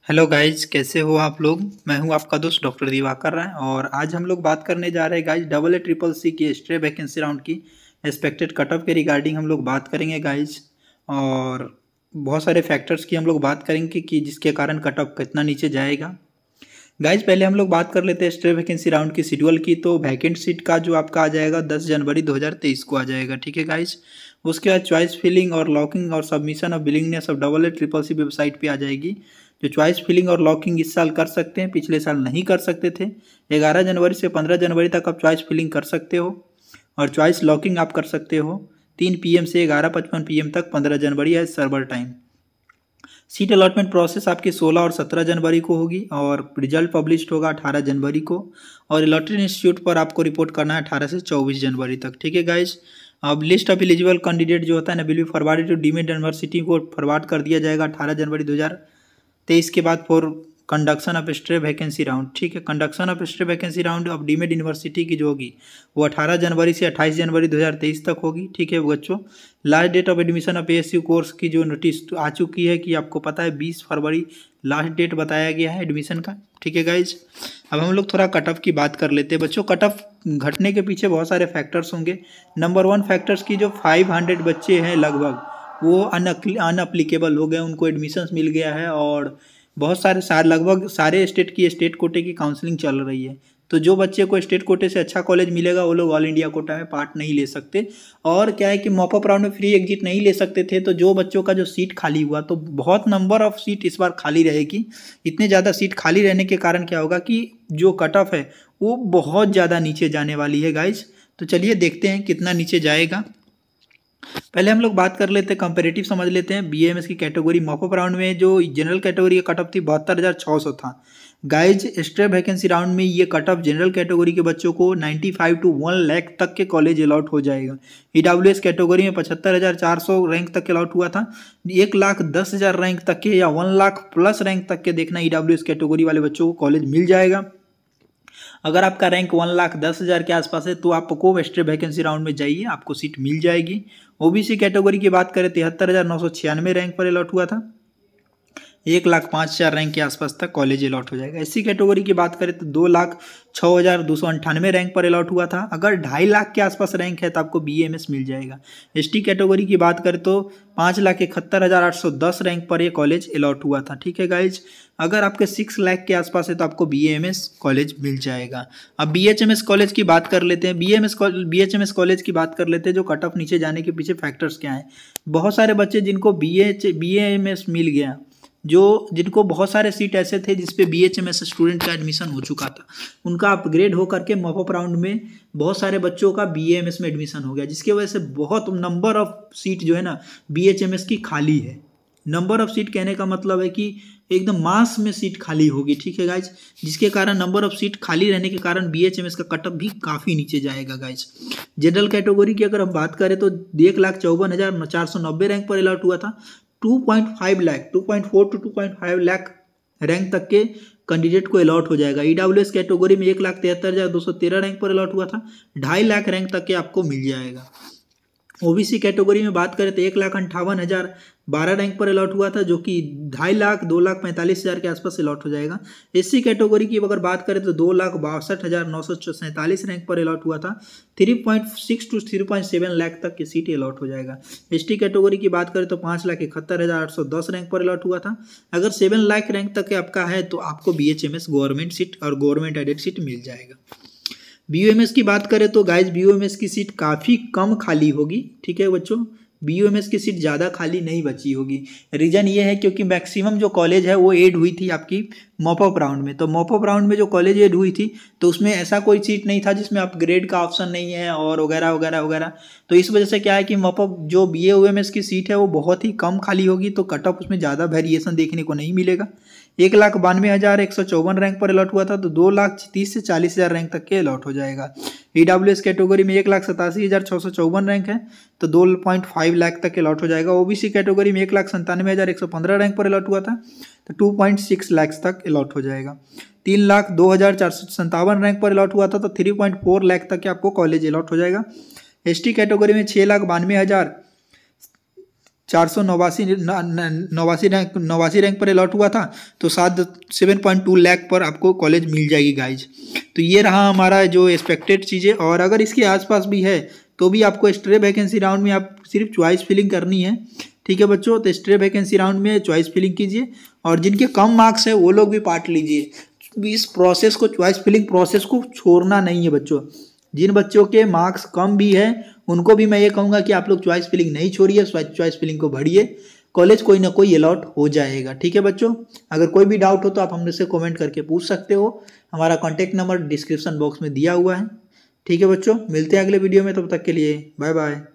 Hello guys, कैसे हो आप लोग। मैं हूं आपका दोस्त डॉक्टर दिवाकर राय और आज हम लोग बात करने जा रहे हैं guys double A triple C की स्ट्रे वैकेंसी राउंड की एक्सपेक्टेड कटऑफ के रिगार्डिंग हम लोग बात करेंगे गाइज। और बहुत सारे फैक्टर्स की हम लोग बात करेंगे कि जिसके कारण कटऑफ कितना नीचे जाएगा। गाइज पहले हम लोग बात कर लेते हैं स्ट्रे वैकेंसी राउंड की शेड्यूल की। तो वैकेंट सीट का जो आपका आ जाएगा 10 जनवरी 2023 को आ जाएगा, ठीक है गाइज। उसके बाद चॉइस फिलिंग और लॉकिंग और submission of willingness of double A triple C website पे आ जाएगी। जो चॉइस फिलिंग और लॉकिंग इस साल कर सकते हैं, पिछले साल नहीं कर सकते थे। 11 जनवरी से 15 जनवरी तक आप चॉइस फिलिंग कर सकते हो और चॉइस लॉकिंग आप कर सकते हो 3 PM से 11:55 PM तक 15 जनवरी है server time. Seat allotment process आपकी 16 और 17 जनवरी को होगी और रिजल्ट पब्लिश होगा 18 जनवरी को। और लॉटरी इंस्टीट्यूट पर आपको रिपोर्ट करना है 18 से 24 जनवरी तक, ठीक है गाइज। अब लिस्ट ऑफ एलिजिबल कैंडिडेट जो होता है ना will be forwarded to deemed university को फॉरवर्ड कर दिया जाएगा 18 जनवरी 2023 के बाद for conduction of stray vacancy round, ठीक है। Conduction of stray vacancy round of deemed university की जो होगी वो 18 जनवरी से 28 जनवरी 2023 तक होगी, ठीक है बच्चों। Last date of admission of ASU course की जो नोटिस आ चुकी है कि आपको पता है 20 फरवरी लास्ट डेट बताया गया है एडमिशन का, ठीक है गाइज। अब हम लोग थोड़ा कट ऑफ की बात कर लेते हैं बच्चों। कट ऑफ घटने के पीछे बहुत सारे फैक्टर्स होंगे। नंबर 1 फैक्टर्स की जो 500 बच्चे हैं लगभग वो अनअप्लीकेबल हो गए, उनको एडमिशन्स मिल गया है। और बहुत सारे लगभग सारे स्टेट कोटे की काउंसलिंग चल रही है। तो जो बच्चे को स्टेट कोटे से अच्छा कॉलेज मिलेगा वो लोग ऑल इंडिया कोटा में पार्ट नहीं ले सकते। और क्या है कि मॉपअप राउंड में फ्री एग्जिट नहीं ले सकते थे, तो जो बच्चों का जो सीट खाली हुआ तो बहुत नंबर ऑफ सीट इस बार खाली रहेगी। इतने ज़्यादा सीट खाली रहने के कारण क्या होगा कि जो कट ऑफ है वो बहुत ज़्यादा नीचे जाने वाली है गाइज। तो चलिए देखते हैं कितना नीचे जाएगा। पहले हम लोग बात कर लेते हैं, कंपेरेटिव समझ लेते हैं। BAMS की कैटेगरी मॉपअप राउंड में जो जनरल कैटेगरी का कट ऑफ थी 72,600 था गाइज। स्ट्रे वैकेंसी राउंड में ये कट ऑफ जनरल कैटेगरी के बच्चों को 95 to 1 लाख तक के कॉलेज अलॉट हो जाएगा। EWS कैटेगरी में 75,400 रैंक तक अलॉट हुआ था। 1,10,000 रैंक तक के या 1 लाख प्लस रैंक तक के देखना EWS कैटेगरी वाले बच्चों को कॉलेज मिल जाएगा। अगर आपका रैंक 1,10,000 के आसपास है तो आपको स्ट्रे वैकेंसी राउंड में जाइए, आपको सीट मिल जाएगी। OBC कैटेगरी की बात करें 73,996 रैंक पर अलॉट हुआ था। 1,05,000 रैंक के आसपास तक कॉलेज अलॉट हो जाएगा। SC कैटेगरी की बात करें तो 2,06,298 रैंक पर अलॉट हुआ था। अगर 2.5 लाख के आसपास रैंक है तो आपको BAMS मिल जाएगा। ST कैटेगरी की बात करें तो 5,71,810 रैंक पर ये कॉलेज अलॉट हुआ था, ठीक है गाइज। अगर आपके 6 लाख के आसपास है तो आपको BAMS कॉलेज मिल जाएगा। अब BHMS कॉलेज की बात कर लेते हैं। BHMS कॉलेज की बात कर लेते हैं। जो कट ऑफ नीचे जाने के पीछे फैक्टर्स क्या हैं। बहुत सारे बच्चे जिनको BAMS मिल गया, जिनको बहुत सारे सीट ऐसे थे जिसपे BHMS स्टूडेंट का एडमिशन हो चुका था, उनका अपग्रेड हो करके मॉपअप राउंड में बहुत सारे बच्चों का BAMS में एडमिशन हो गया, जिसकी वजह से बहुत नंबर ऑफ सीट जो है ना BHMS की खाली है। नंबर ऑफ सीट कहने का मतलब है कि एकदम मास में सीट खाली होगी, ठीक है गाइज। जिसके कारण नंबर ऑफ सीट खाली रहने के कारण BHMS का कटअप भी काफ़ी नीचे जाएगा गाइज। जनरल कैटेगरी की अगर हम बात करें तो 1,54,490 रैंक पर अलॉट हुआ था। 2.5 लाख 2.4 to 2.5 लाख रैंक तक के कैंडिडेट को अलॉट हो जाएगा। EWS कैटेगरी में 1,73,213 रैंक पर अलॉट हुआ था। 2.5 लाख रैंक तक के आपको मिल जाएगा। OBC कैटेगरी में बात करें तो 1,58,012 रैंक पर अलॉट हुआ था, जो कि 2.5 लाख 2,45,000 के आसपास अलॉट हो जाएगा। SC कैटेगरी की अगर बात करें तो 2,62,947 रैंक पर अलॉट हुआ था। 3.6 to 3.7 लाख तक की सीट अलॉट हो जाएगा। ST कैटेगरी की बात करें तो 5,71,810 रैंक पर अलॉट हुआ था। अगर 7 लाख रैंक तक आपका है तो आपको BHMS गवर्नमेंट सीट और गवर्नमेंट एडेड सीट मिल जाएगा। BOMS की बात करें तो गाइज BOMS की सीट काफ़ी कम खाली होगी, ठीक है बच्चों। BOMS की सीट ज़्यादा खाली नहीं बची होगी। रीज़न ये है क्योंकि मैक्सिमम जो कॉलेज है वो ऐड हुई थी आपकी मॉपअप राउंड में। तो मॉपअप राउंड में जो कॉलेज ऐड हुई थी तो उसमें ऐसा कोई सीट नहीं था जिसमें अपग्रेड का ऑप्शन नहीं है और वगैरह वगैरह वगैरह। तो इस वजह से क्या है कि मॉपअप जो BOMS की सीट है वो बहुत ही कम खाली होगी, तो कट ऑफ उसमें ज़्यादा वेरिएशन देखने को नहीं मिलेगा। 1,92,154 रैंक पर अलॉट हुआ था तो 2,30,000 से 40,000 रैंक तक के अलॉट हो जाएगा। EWS कैटेगरी में 1,87,654 रैंक है तो 2.5 लाख तक अलॉट हो जाएगा। OBC कैटेगरी में 1,97,115 रैंक पर अलॉट हुआ था तो 2.6 लाख तक अलॉट हो जाएगा। 3,02,457 रैंक पर अलॉट हुआ था तो 3.4 लाख तक के आपको कॉलेज अलॉट हो जाएगा। ST कैटेगरी में 6,92,000 नवासी रैंक पर अलॉट हुआ था, तो 7.2 लाख पर आपको कॉलेज मिल जाएगी गाइज। तो ये रहा हमारा जो एक्सपेक्टेड चीज़ें। और अगर इसके आसपास भी है तो भी आपको स्ट्रे वैकेंसी राउंड में आप सिर्फ चॉइस फिलिंग करनी है। ठीक है बच्चों, तो स्ट्रे वैकेंसी राउंड में चॉइस फिलिंग कीजिए और जिनके कम मार्क्स है वो लोग भी पार्ट लीजिए। इस प्रोसेस को, चॉइस फिलिंग प्रोसेस को छोड़ना नहीं है बच्चों। जिन बच्चों के मार्क्स कम भी है उनको भी मैं ये कहूँगा कि आप लोग चॉइस फिलिंग नहीं छोड़िए, चॉइस फिलिंग को भरिए, कॉलेज कोई ना कोई अलॉट हो जाएगा। ठीक है बच्चों, अगर कोई भी डाउट हो तो आप हमसे कमेंट करके पूछ सकते हो। हमारा कॉन्टैक्ट नंबर डिस्क्रिप्शन बॉक्स में दिया हुआ है। ठीक है बच्चों, मिलते हैं अगले वीडियो में, तब तक के लिए बाय बाय।